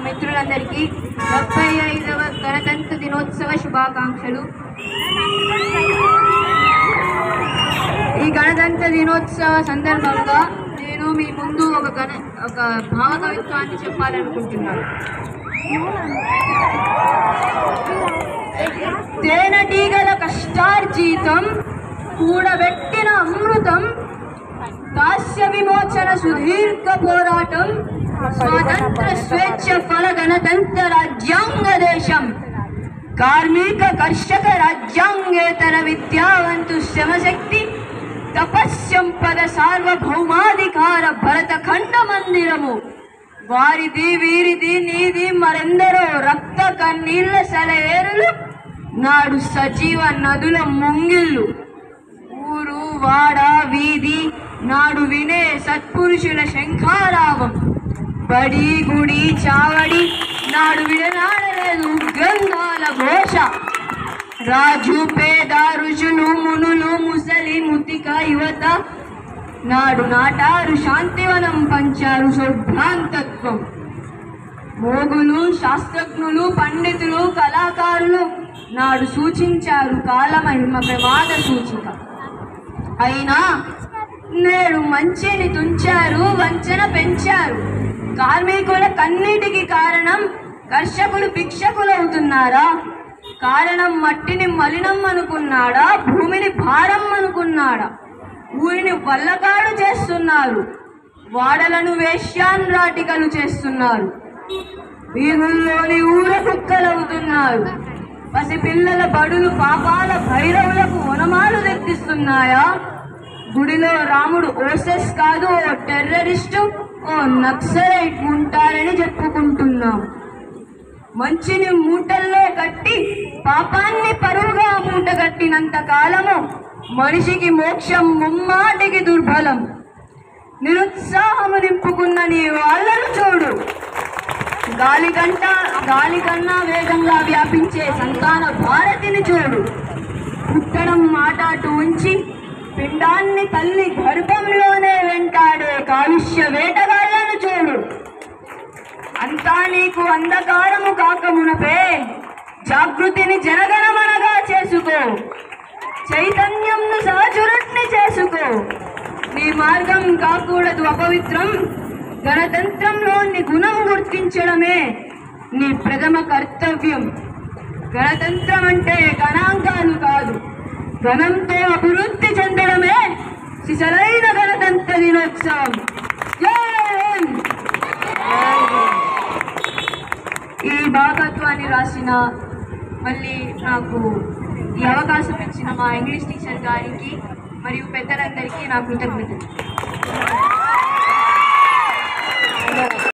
మిత్రులందరికీ 75వ గణతంత్ర దినోత్సవ శుభాకాంక్షలు. ఈ గణతంత్ర దినోత్సవ సందర్భంగా నేను మీ ముందు ఒక భావకవిత్వాన్ని చెప్పాలనుకుంటున్నాను. తేనెటీగల కష్టార్జితం కూడబెట్టిన అమృతం దాస్య విమోచన సుదీర్ఘ పోరాటం స్వాతంత్ర స్వేచ్ఛ ఫల గణతంత్ర రాజ్యాంగ దేశం కార్మిక కర్షక రాజ్యాంగేతర విద్యావంతు శ్రమశక్తి తపస్సంపద సార్వభౌమాధికార భరతఖండ మందిరము వారిది వీరిది నీది మరెందరో రక్త కన్నీళ్ల సెలయేరులు నాడు సజీవ నదుల ముంగిళ్ళు ఊరు వాడ వీధి నాడు వినే సత్పురుషుల శంఖారావం బడి గుడి చావడి నాడు విడనాడలేదు గ్రంథాల ఘోష రాజు పేద ఋషులు మునులు ముసలి ముతిక యువత నాడు నాటారు శాంతివనం పంచారు సౌభ్రాంతత్వం మోగులు శాస్త్రజ్ఞులు పండితులు కళాకారులు నాడు సూచించారు కాలమహిమ ప్రమాద సూచిక. అయినా నేడు మంచిని తుంచారు వంచన పెంచారు. కార్మికుల కన్నీటికి కారణం కర్షకులు భిక్షకులవుతున్నారా? కారణం మట్టిని మలినం అనుకున్నాడా? భూమిని భారం అనుకున్నాడా? ఊరిని వల్లకాడు చేస్తున్నారు, వాడలను వేశ్యాన్రాటికలు చేస్తున్నారు, వీధుల్లోని ఊర కుక్కలవుతున్నారు. పసిపిల్లల బడులు పాపాల భైరవులకు వనమాలు తెప్పిస్తున్నాయా? గుడిలో రాముడు ఓసెస్ కాదు ఓ టెర్రరిస్టు ఓ నక్సలైట్ ఉంటారని చెప్పుకుంటున్నాం. మంచిని మూటల్లో కట్టి పాపాన్ని పరువుగా మూట కట్టినంత కాలము మనిషికి మోక్షం ముమ్మాటికి దుర్బలం. నిరుత్సాహము నింపుకున్న నీ వాళ్ళను చూడు, గాలి కన్నా వేగంగా వ్యాపించే సంతాన భారతిని చూడు. పుట్టడం మాటాటు ఉంచి పిండాన్ని తల్లి గర్భంలోనే వెంటాడే కాలుష్య వేటగాళ్లను చూడు. అంతా నీకు అంధకారము కాకమునపే జాగృతిని జనగణమనగా చేసుకో, చైతన్యంను సహచురుణ్ణి చేసుకో. నీ మార్గం కాకూడదు అపవిత్రం, గణతంత్రంలోని గుణం గుర్తించడమే నీ ప్రథమ కర్తవ్యం. గణతంత్రం అంటే గణాంకాలు కాదు, గణంతో అభివృద్ధి చెందడమే సిసలైన గణతంత్ర దినోత్సవం. ఈ భాగత్వాన్ని రాసిన మళ్ళీ నాకు ఈ అవకాశం ఇచ్చిన మా ఇంగ్లీష్ టీచర్ గారికి మరియు పెద్దలందరికీ నా కృతజ్ఞతలు.